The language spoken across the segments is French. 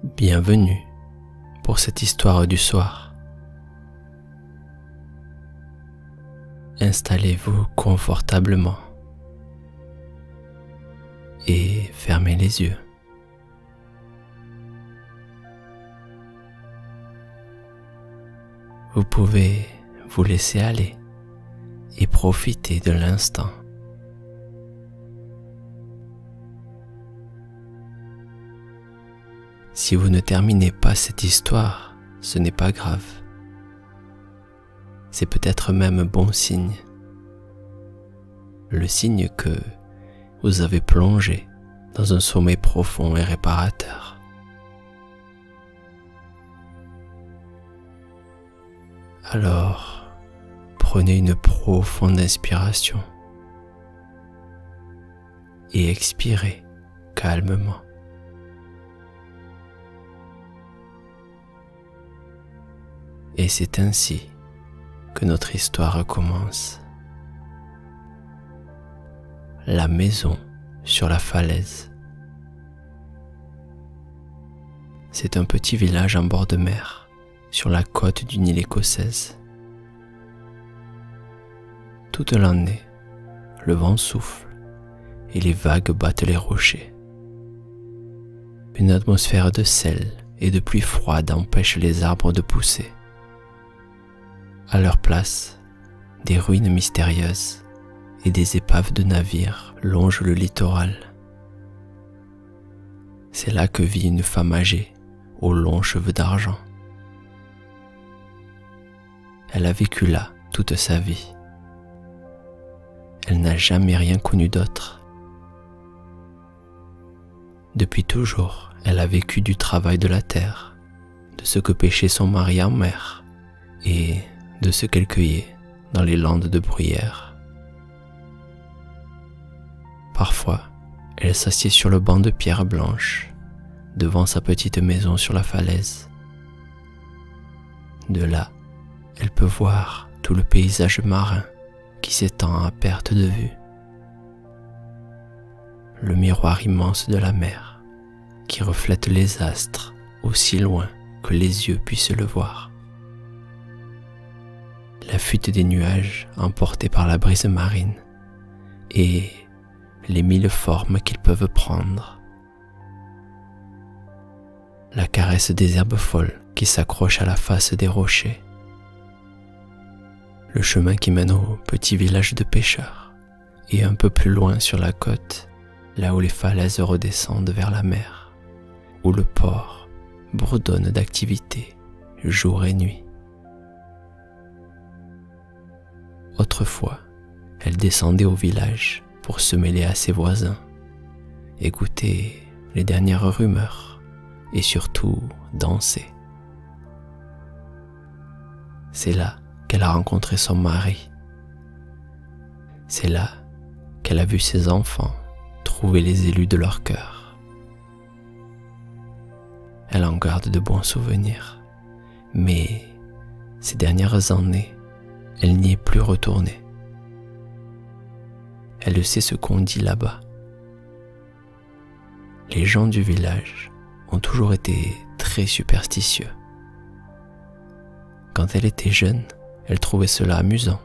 Bienvenue pour cette histoire du soir. Installez-vous confortablement et fermez les yeux. Vous pouvez vous laisser aller et profiter de l'instant. Si vous ne terminez pas cette histoire, ce n'est pas grave. C'est peut-être même bon signe. Le signe que vous avez plongé dans un sommeil profond et réparateur. Alors, prenez une profonde inspiration et expirez calmement. Et c'est ainsi que notre histoire commence. La maison sur la falaise. C'est un petit village en bord de mer, sur la côte d'une île écossaise. Toute l'année, le vent souffle et les vagues battent les rochers. Une atmosphère de sel et de pluie froide empêche les arbres de pousser. À leur place, des ruines mystérieuses et des épaves de navires longent le littoral. C'est là que vit une femme âgée, aux longs cheveux d'argent. Elle a vécu là toute sa vie. Elle n'a jamais rien connu d'autre. Depuis toujours, elle a vécu du travail de la terre, de ce que pêchait son mari en mer, et de ce qu'elle cueillait dans les landes de bruyère. Parfois, elle s'assied sur le banc de pierre blanche, devant sa petite maison sur la falaise. De là, elle peut voir tout le paysage marin qui s'étend à perte de vue. Le miroir immense de la mer qui reflète les astres aussi loin que les yeux puissent le voir. La fuite des nuages emportés par la brise marine et les mille formes qu'ils peuvent prendre. La caresse des herbes folles qui s'accrochent à la face des rochers. Le chemin qui mène au petit village de pêcheurs et un peu plus loin sur la côte, là où les falaises redescendent vers la mer, où le port bourdonne d'activité jour et nuit. Autrefois, elle descendait au village pour se mêler à ses voisins, écouter les dernières rumeurs et surtout danser. C'est là qu'elle a rencontré son mari. C'est là qu'elle a vu ses enfants trouver les élus de leur cœur. Elle en garde de bons souvenirs, mais ces dernières années, elle n'y est plus retournée. Elle sait ce qu'on dit là-bas. Les gens du village ont toujours été très superstitieux. Quand elle était jeune, elle trouvait cela amusant.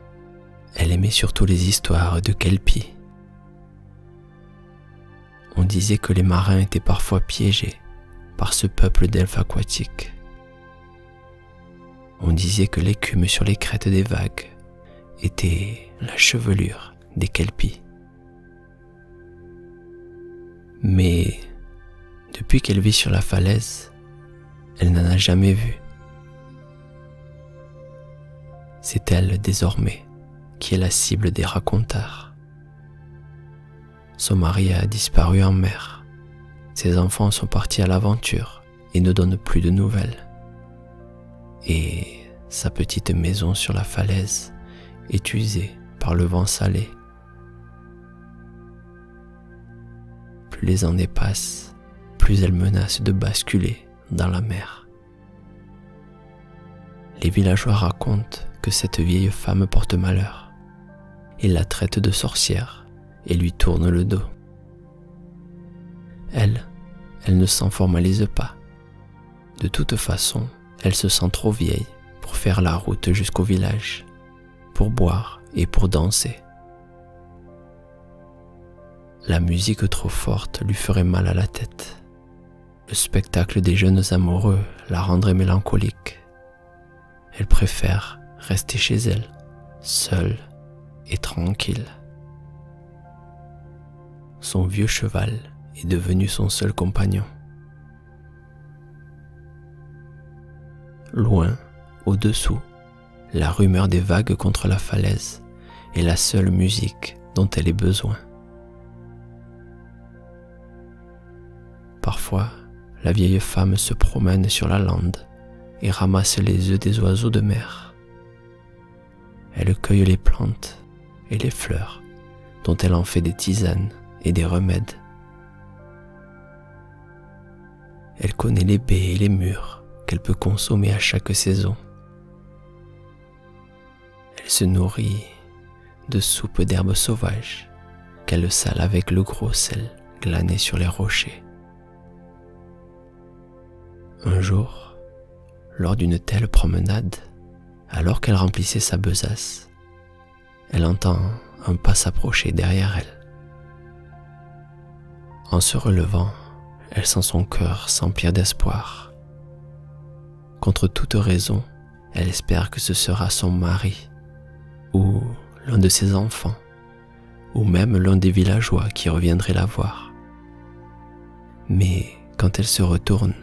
Elle aimait surtout les histoires de kelpies. On disait que les marins étaient parfois piégés par ce peuple d'elfes aquatiques. On disait que l'écume sur les crêtes des vagues était la chevelure des kelpies. Mais depuis qu'elle vit sur la falaise, elle n'en a jamais vu. C'est elle désormais qui est la cible des racontars. Son mari a disparu en mer. Ses enfants sont partis à l'aventure et ne donnent plus de nouvelles. Et sa petite maison sur la falaise est usée par le vent salé. Plus les années passent, plus elle menace de basculer dans la mer. Les villageois racontent que cette vieille femme porte malheur. Ils la traitent de sorcière et lui tournent le dos. Elle ne s'en formalise pas. De toute façon, elle se sent trop vieille pour faire la route jusqu'au village, pour boire et pour danser. La musique trop forte lui ferait mal à la tête. Le spectacle des jeunes amoureux la rendrait mélancolique. Elle préfère rester chez elle, seule et tranquille. Son vieux cheval est devenu son seul compagnon. Loin, au-dessous, la rumeur des vagues contre la falaise est la seule musique dont elle ait besoin. Parfois, la vieille femme se promène sur la lande et ramasse les œufs des oiseaux de mer. Elle cueille les plantes et les fleurs dont elle en fait des tisanes et des remèdes. Elle connaît les baies et les mûres qu'elle peut consommer à chaque saison. Elle se nourrit de soupes d'herbes sauvages qu'elle sale avec le gros sel glané sur les rochers. Un jour, lors d'une telle promenade, alors qu'elle remplissait sa besace, elle entend un pas s'approcher derrière elle. En se relevant, elle sent son cœur s'emplir d'espoir. Contre toute raison, elle espère que ce sera son mari, ou l'un de ses enfants, ou même l'un des villageois qui reviendrait la voir. Mais quand elle se retourne,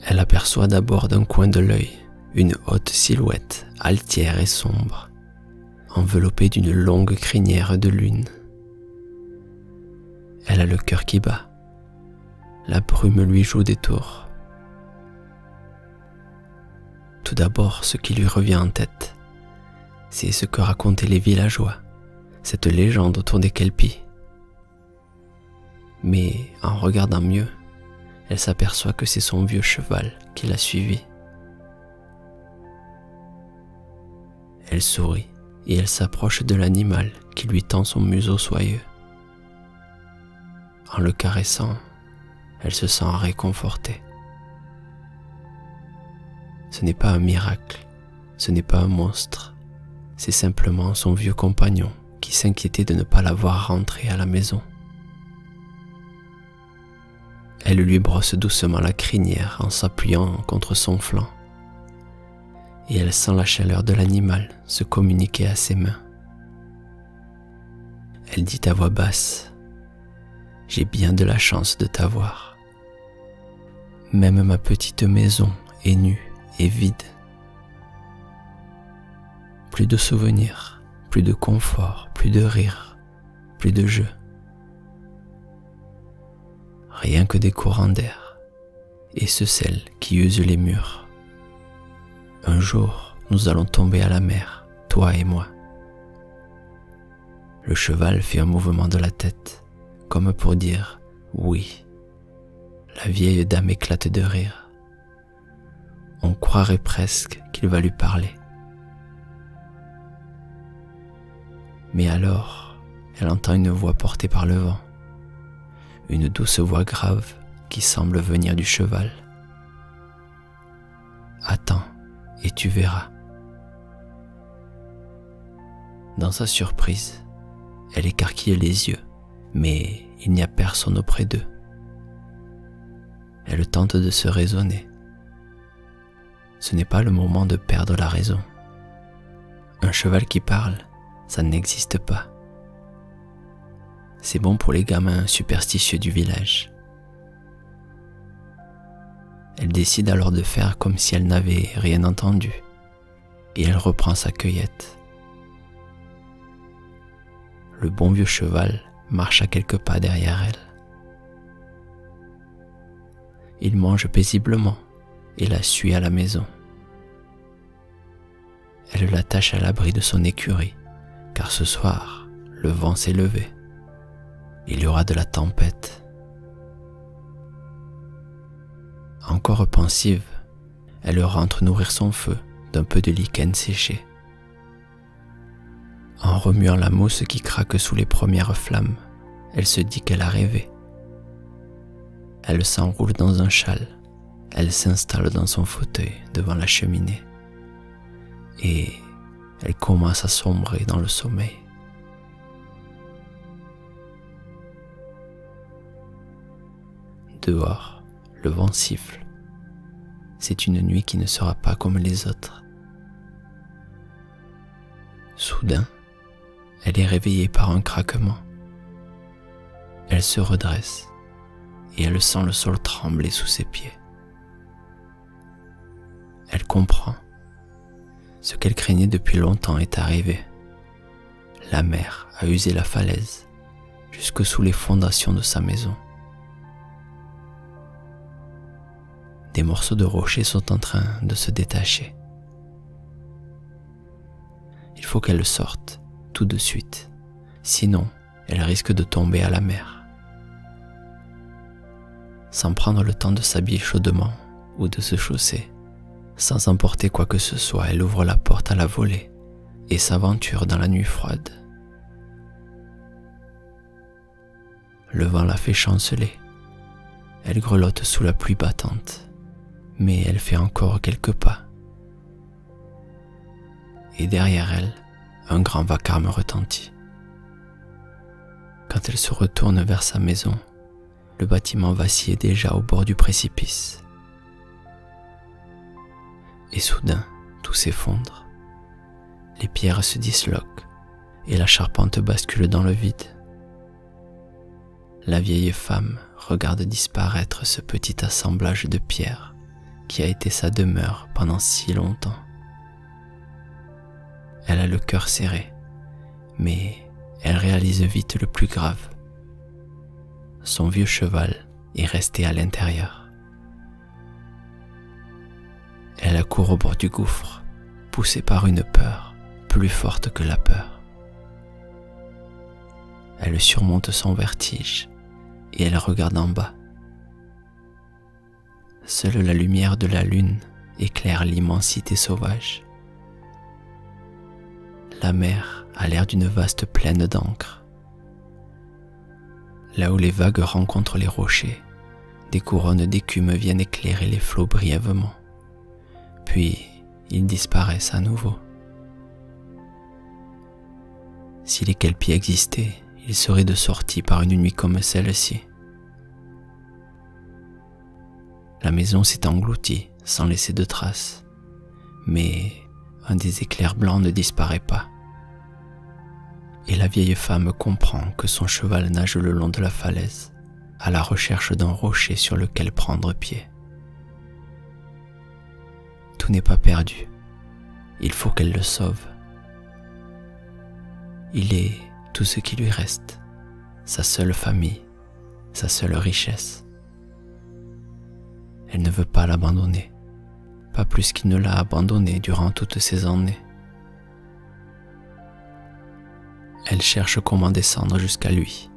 elle aperçoit d'abord d'un coin de l'œil une haute silhouette altière et sombre, enveloppée d'une longue crinière de lune. Elle a le cœur qui bat. La brume lui joue des tours. Tout d'abord, ce qui lui revient en tête, c'est ce que racontaient les villageois, cette légende autour des Kelpies. Mais en regardant mieux, elle s'aperçoit que c'est son vieux cheval qui l'a suivi. Elle sourit et elle s'approche de l'animal qui lui tend son museau soyeux. En le caressant, elle se sent réconfortée. Ce n'est pas un miracle, ce n'est pas un monstre, c'est simplement son vieux compagnon qui s'inquiétait de ne pas la voir rentrer à la maison. Elle lui brosse doucement la crinière en s'appuyant contre son flanc, et elle sent la chaleur de l'animal se communiquer à ses mains. Elle dit à voix basse: « J'ai bien de la chance de t'avoir. Même ma petite maison est nue et vide. Plus de souvenirs, plus de confort, plus de rire, plus de jeu. Rien que des courants d'air, et ce sel qui use les murs. Un jour, nous allons tomber à la mer, toi et moi. » Le cheval fait un mouvement de la tête, comme pour dire « oui ». La vieille dame éclate de rire. On croirait presque qu'il va lui parler. Mais alors, elle entend une voix portée par le vent, une douce voix grave qui semble venir du cheval. « Attends, et tu verras. » Dans sa surprise, elle écarquille les yeux, mais il n'y a personne auprès d'eux. Elle tente de se raisonner. Ce n'est pas le moment de perdre la raison. Un cheval qui parle, ça n'existe pas. C'est bon pour les gamins superstitieux du village. Elle décide alors de faire comme si elle n'avait rien entendu, et elle reprend sa cueillette. Le bon vieux cheval marche à quelques pas derrière elle. Il mange paisiblement et la suit à la maison. Elle l'attache à l'abri de son écurie, car ce soir, le vent s'est levé. Il y aura de la tempête. Encore pensive, elle rentre nourrir son feu d'un peu de lichen séché. En remuant la mousse qui craque sous les premières flammes, elle se dit qu'elle a rêvé. Elle s'enroule dans un châle, Elle s'installe dans son fauteuil devant la cheminée et elle commence à sombrer dans le sommeil. Dehors, le vent siffle. C'est une nuit qui ne sera pas comme les autres. Soudain, elle est réveillée par un craquement. Elle se redresse et elle sent le sol trembler sous ses pieds. Elle comprend. Ce qu'elle craignait depuis longtemps est arrivé. La mer a usé la falaise jusque sous les fondations de sa maison. Des morceaux de rochers sont en train de se détacher. Il faut qu'elle sorte tout de suite, sinon elle risque de tomber à la mer. Sans prendre le temps de s'habiller chaudement ou de se chausser, sans emporter quoi que ce soit, elle ouvre la porte à la volée et s'aventure dans la nuit froide. Le vent la fait chanceler. Elle grelotte sous la pluie battante, mais elle fait encore quelques pas. Et derrière elle, un grand vacarme retentit. Quand elle se retourne vers sa maison, le bâtiment vacillait déjà au bord du précipice. Et soudain, tout s'effondre. Les pierres se disloquent et la charpente bascule dans le vide. La vieille femme regarde disparaître ce petit assemblage de pierres qui a été sa demeure pendant si longtemps. Elle a le cœur serré, mais elle réalise vite le plus grave. Son vieux cheval est resté à l'intérieur. Elle accourt au bord du gouffre, poussée par une peur plus forte que la peur. Elle surmonte son vertige et elle regarde en bas. Seule la lumière de la lune éclaire l'immensité sauvage. La mer a l'air d'une vaste plaine d'encre. Là où les vagues rencontrent les rochers, des couronnes d'écume viennent éclairer les flots brièvement. Puis, ils disparaissent à nouveau. Si les kelpies existaient, ils seraient de sortie par une nuit comme celle-ci. La maison s'est engloutie sans laisser de traces, mais un des éclairs blancs ne disparaît pas. Et la vieille femme comprend que son cheval nage le long de la falaise, à la recherche d'un rocher sur lequel prendre pied. Tout n'est pas perdu. Il faut qu'elle le sauve. Il est tout ce qui lui reste, sa seule famille, sa seule richesse. Elle ne veut pas l'abandonner, pas plus qu'il ne l'a abandonné durant toutes ces années. Elle cherche comment descendre jusqu'à lui.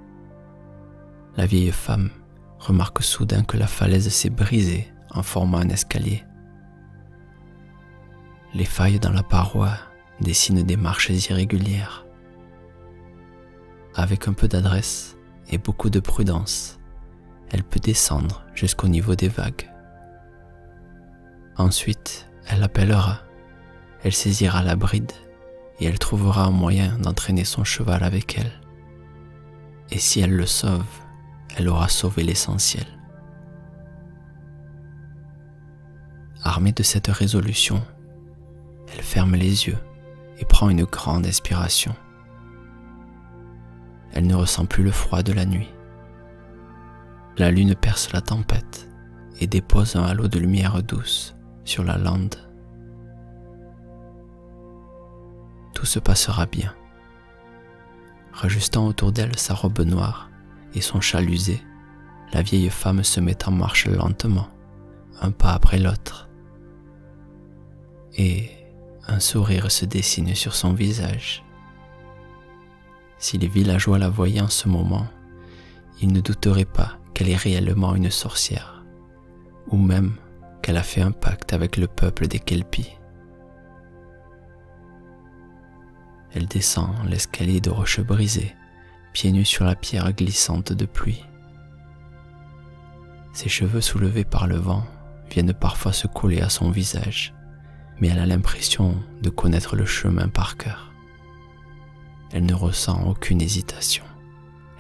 La vieille femme remarque soudain que la falaise s'est brisée en formant un escalier. Les failles dans la paroi dessinent des marches irrégulières. Avec un peu d'adresse et beaucoup de prudence, elle peut descendre jusqu'au niveau des vagues. Ensuite, elle appellera, elle saisira la bride et elle trouvera un moyen d'entraîner son cheval avec elle. Et si elle le sauve, elle aura sauvé l'essentiel. Armée de cette résolution, elle ferme les yeux et prend une grande inspiration. Elle ne ressent plus le froid de la nuit. La lune perce la tempête et dépose un halo de lumière douce sur la lande. Tout se passera bien. Rajustant autour d'elle sa robe noire et son châle usé, la vieille femme se met en marche lentement, un pas après l'autre. Et un sourire se dessine sur son visage. Si les villageois la voyaient en ce moment, ils ne douteraient pas qu'elle est réellement une sorcière, ou même qu'elle a fait un pacte avec le peuple des Kelpies. Elle descend l'escalier de roches brisées, pieds nus sur la pierre glissante de pluie. Ses cheveux soulevés par le vent viennent parfois se coller à son visage, mais elle a l'impression de connaître le chemin par cœur. Elle ne ressent aucune hésitation.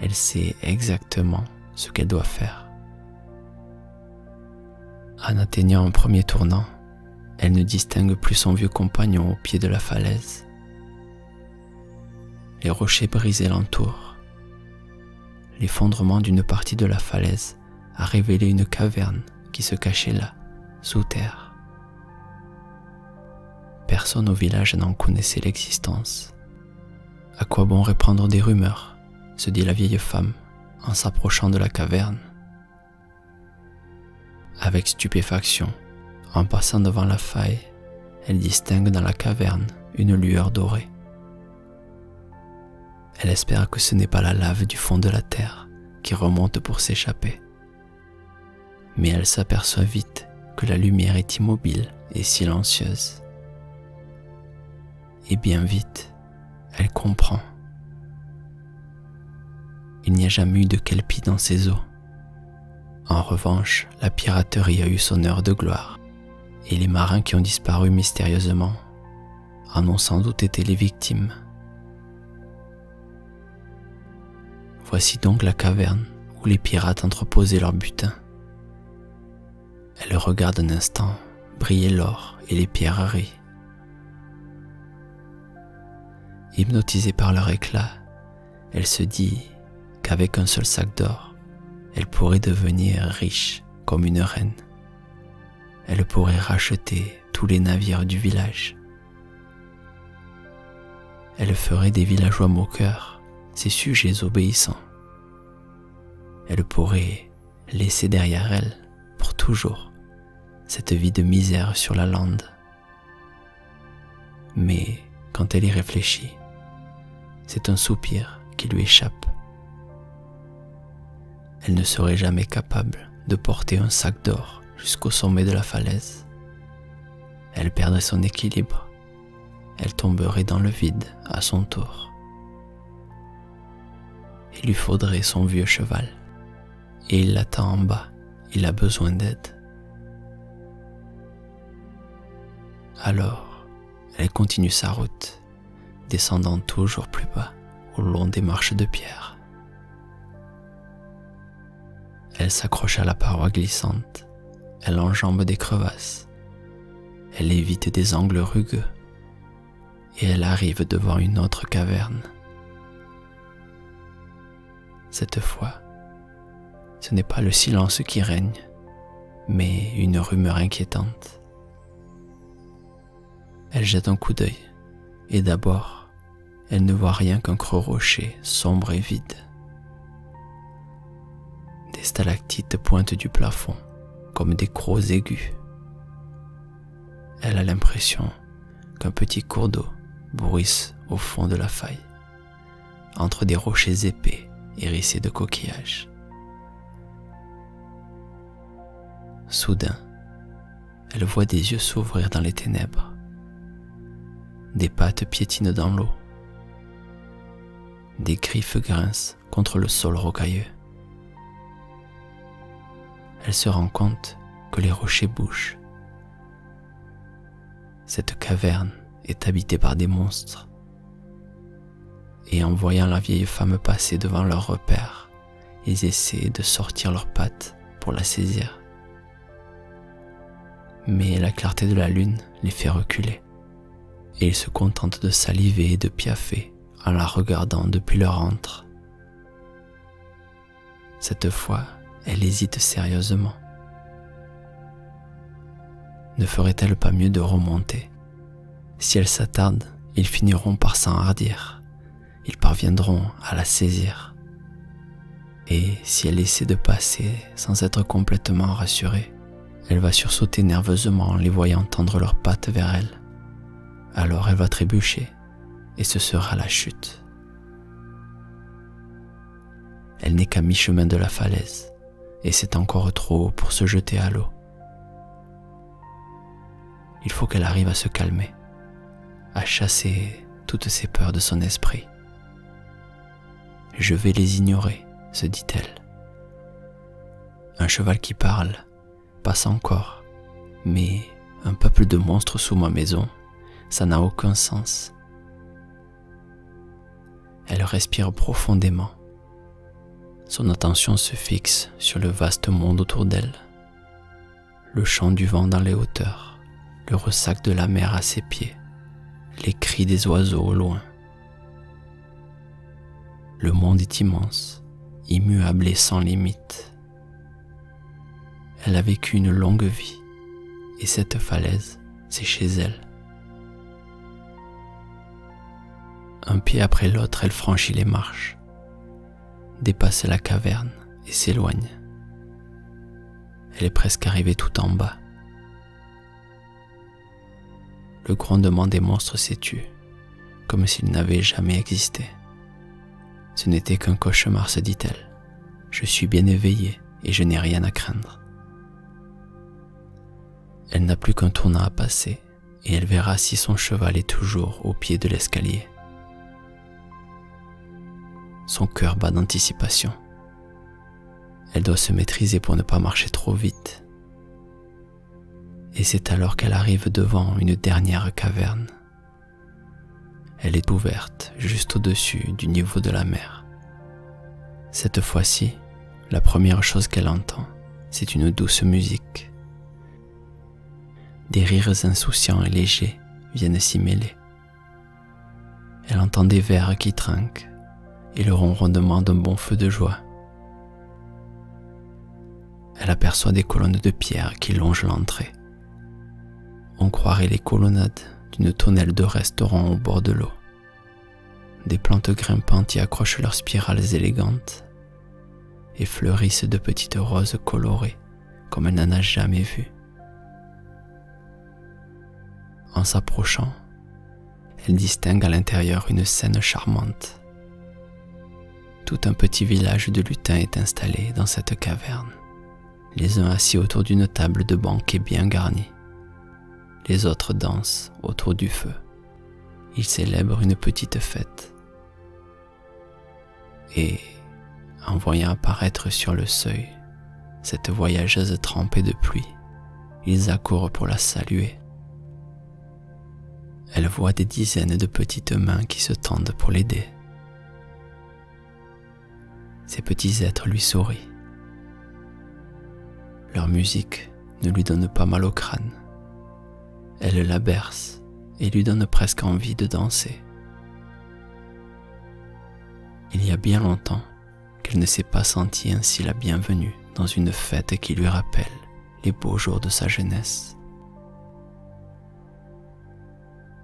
Elle sait exactement ce qu'elle doit faire. En atteignant un premier tournant, elle ne distingue plus son vieux compagnon au pied de la falaise. Les rochers brisés l'entourent. L'effondrement d'une partie de la falaise a révélé une caverne qui se cachait là, sous terre. Personne au village n'en connaissait l'existence. À quoi bon répandre des rumeurs, se dit la vieille femme en s'approchant de la caverne. Avec stupéfaction, en passant devant la faille, elle distingue dans la caverne une lueur dorée. Elle espère que ce n'est pas la lave du fond de la terre qui remonte pour s'échapper. Mais elle s'aperçoit vite que la lumière est immobile et silencieuse. Et bien vite, elle comprend. Il n'y a jamais eu de kelpie dans ces eaux. En revanche, la piraterie a eu son heure de gloire, et les marins qui ont disparu mystérieusement en ont sans doute été les victimes. Voici donc la caverne où les pirates entreposaient leur butin. Elle regarde un instant briller l'or et les pierreries. Hypnotisée par leur éclat, elle se dit qu'avec un seul sac d'or, elle pourrait devenir riche comme une reine. Elle pourrait racheter tous les navires du village. Elle ferait des villageois moqueurs ses sujets obéissants. Elle pourrait laisser derrière elle, pour toujours, cette vie de misère sur la lande. Mais quand elle y réfléchit, c'est un soupir qui lui échappe. Elle ne serait jamais capable de porter un sac d'or jusqu'au sommet de la falaise. Elle perdrait son équilibre. Elle tomberait dans le vide à son tour. Il lui faudrait son vieux cheval. Et il l'attend en bas. Il a besoin d'aide. Alors, elle continue sa route, descendant toujours plus bas au long des marches de pierre. Elle s'accroche à la paroi glissante, elle enjambe des crevasses, elle évite des angles rugueux, et elle arrive devant une autre caverne. Cette fois, ce n'est pas le silence qui règne, mais une rumeur inquiétante. Elle jette un coup d'œil, et d'abord, elle ne voit rien qu'un creux rocher sombre et vide. Des stalactites pointent du plafond comme des crocs aigus. Elle a l'impression qu'un petit cours d'eau bruisse au fond de la faille, entre des rochers épais hérissés de coquillages. Soudain, elle voit des yeux s'ouvrir dans les ténèbres. Des pattes piétinent dans l'eau. Des griffes grincent contre le sol rocailleux. Elle se rend compte que les rochers bougent. Cette caverne est habitée par des monstres. Et en voyant la vieille femme passer devant leur repère, ils essaient de sortir leurs pattes pour la saisir. Mais la clarté de la lune les fait reculer, et ils se contentent de saliver et de piaffer en la regardant depuis leur antre. Cette fois, elle hésite sérieusement. Ne ferait-elle pas mieux de remonter? Si elle s'attarde, ils finiront par s'enhardir. Ils parviendront à la saisir. Et si elle essaie de passer sans être complètement rassurée, elle va sursauter nerveusement en les voyant tendre leurs pattes vers elle. Alors elle va trébucher et ce sera la chute. Elle n'est qu'à mi-chemin de la falaise et c'est encore trop haut pour se jeter à l'eau. Il faut qu'elle arrive à se calmer, à chasser toutes ses peurs de son esprit. Je vais les ignorer, se dit-elle. Un cheval qui parle passe encore Mais un peuple de monstres sous ma maison, ça n'a aucun sens. Elle respire profondément. Son attention se fixe sur le vaste monde autour d'elle. Le chant du vent dans les hauteurs, le ressac de la mer à ses pieds, les cris des oiseaux au loin. Le monde est immense, immuable et sans limite. Elle a vécu une longue vie, et cette falaise, c'est chez elle. Un pied après l'autre, elle franchit les marches, dépasse la caverne et s'éloigne. Elle est presque arrivée tout en bas. Le grondement des monstres s'est tu, comme s'il n'avait jamais existé. Ce n'était qu'un cauchemar, se dit-elle. Je suis bien éveillée et je n'ai rien à craindre. Elle n'a plus qu'un tournant à passer et elle verra si son cheval est toujours au pied de l'escalier. Son cœur bat d'anticipation. Elle doit se maîtriser pour ne pas marcher trop vite. Et c'est alors qu'elle arrive devant une dernière caverne. Elle est ouverte juste au-dessus du niveau de la mer. Cette fois-ci, la première chose qu'elle entend, c'est une douce musique. Des rires insouciants et légers viennent s'y mêler. Elle entend des verres qui trinquent et le ronronnement d'un bon feu de joie. Elle aperçoit des colonnes de pierre qui longent l'entrée. On croirait les colonnades d'une tonnelle de restaurant au bord de l'eau. Des plantes grimpantes y accrochent leurs spirales élégantes et fleurissent de petites roses colorées comme elle n'en a jamais vu. En s'approchant, elle distingue à l'intérieur une scène charmante. Tout un petit village de lutins est installé dans cette caverne, les uns assis autour d'une table de banquet bien garnie. Les autres dansent autour du feu. Ils célèbrent une petite fête. Et, en voyant apparaître sur le seuil cette voyageuse trempée de pluie, ils accourent pour la saluer. Elle voit des dizaines de petites mains qui se tendent pour l'aider. Ces petits êtres lui sourient. Leur musique ne lui donne pas mal au crâne. Elle la berce et lui donne presque envie de danser. Il y a bien longtemps qu'elle ne s'est pas sentie ainsi la bienvenue dans une fête qui lui rappelle les beaux jours de sa jeunesse.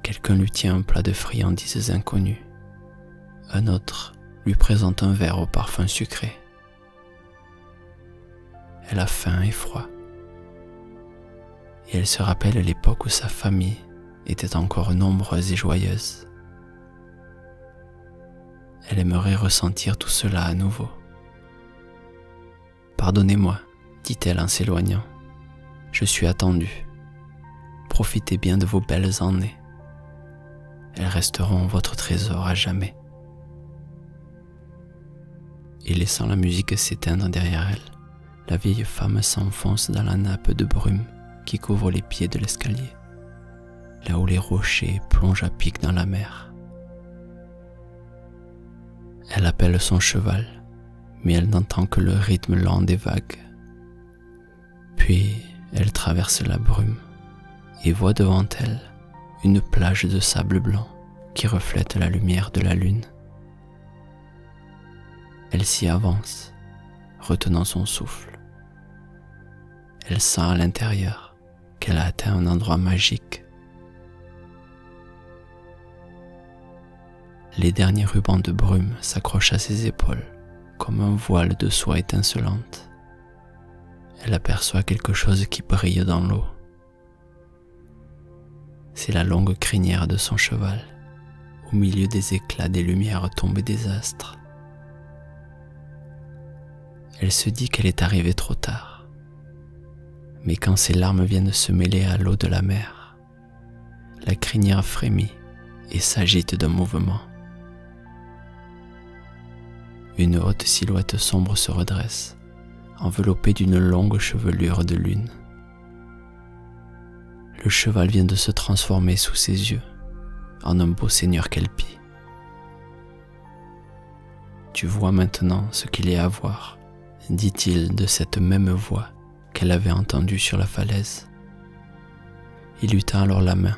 Quelqu'un lui tient un plat de friandises inconnues. Un autre lui présente un verre au parfum sucré. Elle a faim et froid. Et elle se rappelle l'époque où sa famille était encore nombreuse et joyeuse. Elle aimerait ressentir tout cela à nouveau. « Pardonnez-moi, dit-elle en s'éloignant. Je suis attendue. Profitez bien de vos belles années. Elles resteront votre trésor à jamais. » Et laissant la musique s'éteindre derrière elle, la vieille femme s'enfonce dans la nappe de brume qui couvre les pieds de l'escalier, là où les rochers plongent à pic dans la mer. Elle appelle son cheval, mais elle n'entend que le rythme lent des vagues. Puis elle traverse la brume et voit devant elle une plage de sable blanc qui reflète la lumière de la lune. Elle s'y avance, retenant son souffle. Elle sent à l'intérieur qu'elle a atteint un endroit magique. Les derniers rubans de brume s'accrochent à ses épaules comme un voile de soie étincelante. Elle aperçoit quelque chose qui brille dans l'eau. C'est la longue crinière de son cheval, au milieu des éclats des lumières tombées des astres. Elle se dit qu'elle est arrivée trop tard. Mais quand ses larmes viennent se mêler à l'eau de la mer, la crinière frémit et s'agite d'un mouvement. Une haute silhouette sombre se redresse, enveloppée d'une longue chevelure de lune. Le cheval vient de se transformer sous ses yeux en un beau seigneur Kelpie. Tu vois maintenant ce qu'il y a à voir, dit-il de cette même voix qu'elle avait entendue sur la falaise. Il lui tend alors la main,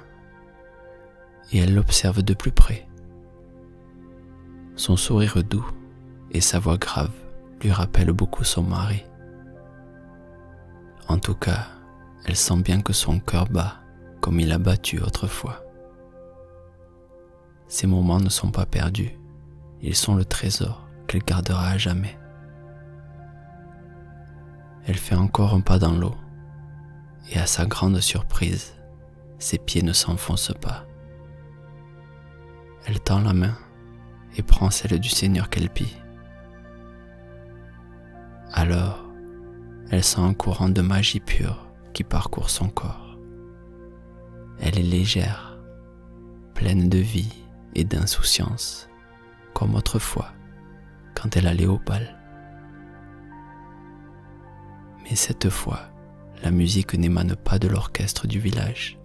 et elle l'observe de plus près. Son sourire doux et sa voix grave lui rappellent beaucoup son mari. En tout cas, elle sent bien que son cœur bat comme il a battu autrefois. Ces moments ne sont pas perdus, ils sont le trésor qu'elle gardera à jamais. Elle fait encore un pas dans l'eau, et à sa grande surprise, ses pieds ne s'enfoncent pas. Elle tend la main et prend celle du seigneur Kelpie. Alors, elle sent un courant de magie pure qui parcourt son corps. Elle est légère, pleine de vie et d'insouciance, comme autrefois, quand elle allait au bal. Mais cette fois, la musique n'émane pas de l'orchestre du village.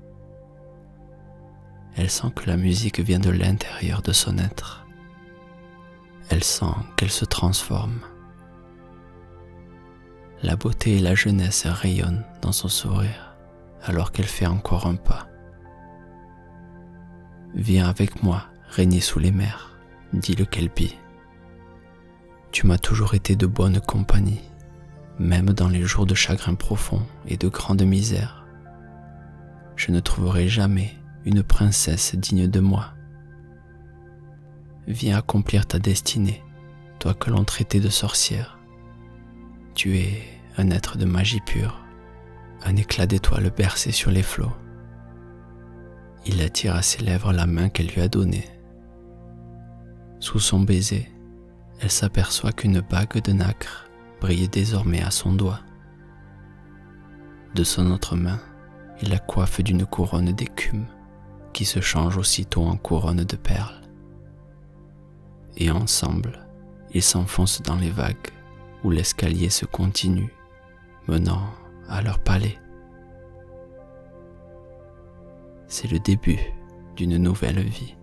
Elle sent que la musique vient de l'intérieur de son être. Elle sent qu'elle se transforme. La beauté et la jeunesse rayonnent dans son sourire alors qu'elle fait encore un pas. « Viens avec moi régner sous les mers », dit le Kelpie. « Tu m'as toujours été de bonne compagnie, même dans les jours de chagrin profond et de grande misère. Je ne trouverai jamais une princesse digne de moi. Viens accomplir ta destinée, toi que l'on traitait de sorcière. Tu es un être de magie pure, un éclat d'étoiles bercé sur les flots. » Il attire à ses lèvres la main qu'elle lui a donnée. Sous son baiser, elle s'aperçoit qu'une bague de nacre brille désormais à son doigt. De son autre main, il la coiffe d'une couronne d'écume qui se change aussitôt en couronne de perles. Et ensemble, ils s'enfoncent dans les vagues où l'escalier se continue, menant à leur palais. C'est le début d'une nouvelle vie.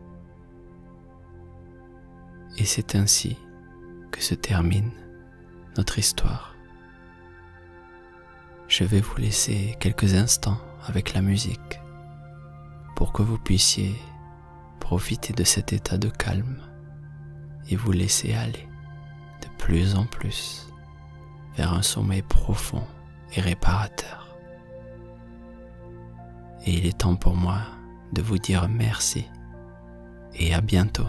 Et c'est ainsi que se termine notre histoire. Je vais vous laisser quelques instants avec la musique pour que vous puissiez profiter de cet état de calme et vous laisser aller de plus en plus vers un sommeil profond et réparateur. Et il est temps pour moi de vous dire merci et à bientôt.